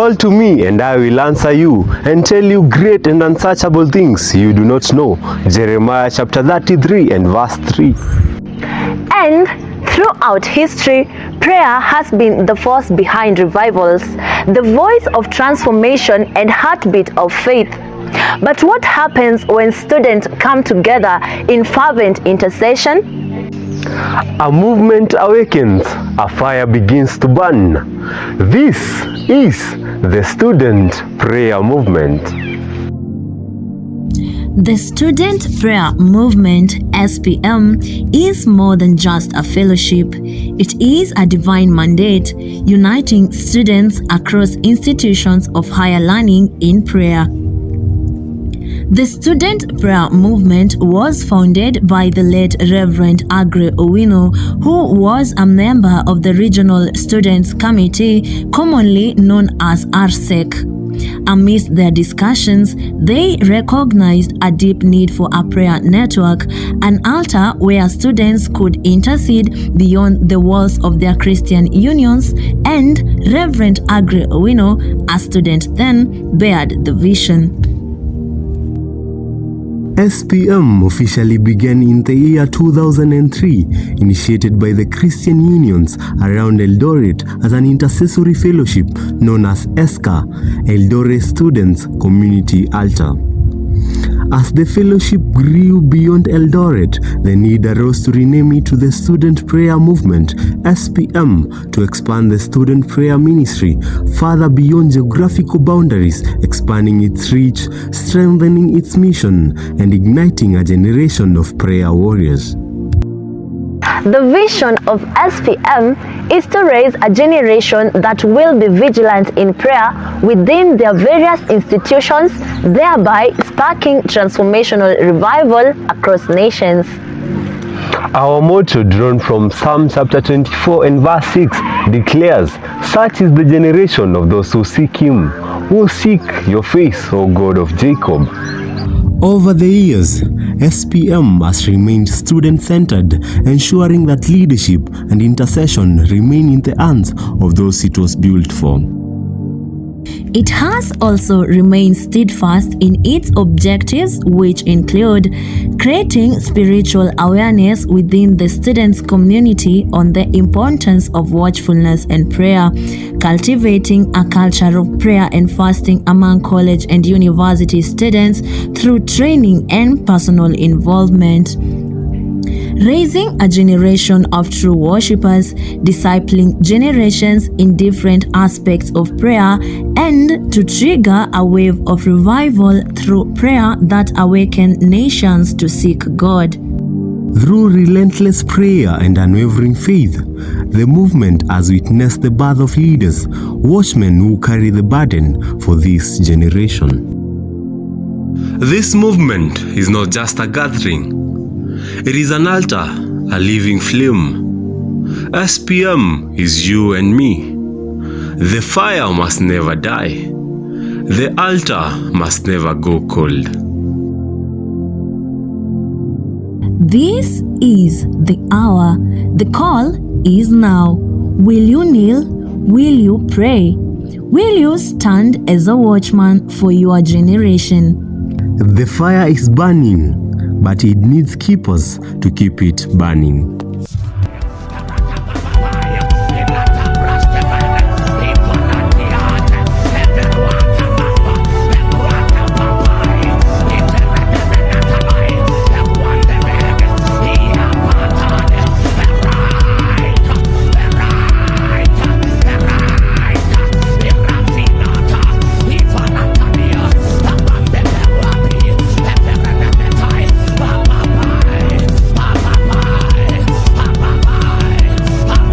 Call to me, and I will answer you, and tell you great and unsearchable things you do not know. Jeremiah chapter 33 and verse 3. And throughout history, prayer has been the force behind revivals, the voice of transformation and heartbeat of faith. But what happens when students come together in fervent intercession? A movement awakens, a fire begins to burn. This is the student prayer movement. The Student Prayer Movement, SPM, is more than just a fellowship. It is a divine mandate uniting students across institutions of higher learning in prayer. The Student Prayer Movement was founded by the late Reverend Aggrey Owino, who was a member of the Regional Students Committee, commonly known as RSEC. Amidst their discussions, they recognized a deep need for a prayer network, an altar where students could intercede beyond the walls of their Christian unions, and Reverend Aggrey Owino, a student then, bared the vision. SPM officially began in the year 2003, initiated by the Christian unions around Eldoret as an intercessory fellowship known as ESCA, Eldoret Students Community Altar. As the fellowship grew beyond Eldoret, the need arose to rename it to the Student Prayer Movement, SPM, to expand the student prayer ministry further beyond geographical boundaries, expanding its reach, strengthening its mission, and igniting a generation of prayer warriors. The vision of SPM is to raise a generation that will be vigilant in prayer within their various institutions, thereby sparking transformational revival across nations. Our motto, drawn from Psalm chapter 24 and verse 6, declares, "Such is the generation of those who seek Him, who seek your face, O God of Jacob." Over the years, SPM has remained student-centered, ensuring that leadership and intercession remain in the hands of those it was built for. It has also remained steadfast in its objectives, which include creating spiritual awareness within the students' community on the importance of watchfulness and prayer, cultivating a culture of prayer and fasting among college and university students through training and personal involvement, raising a generation of true worshippers, discipling generations in different aspects of prayer, and to trigger a wave of revival through prayer that awaken nations to seek God. Through relentless prayer and unwavering faith, the movement has witnessed the birth of leaders, watchmen who carry the burden for this generation. This movement is not just a gathering. It is an altar, a living flame. SPM is you and me. The fire must never die. The altar must never go cold. This is the hour. The call is now. Will you kneel? Will you pray? Will you stand as a watchman for your generation? The fire is burning, but it needs keepers to keep it burning.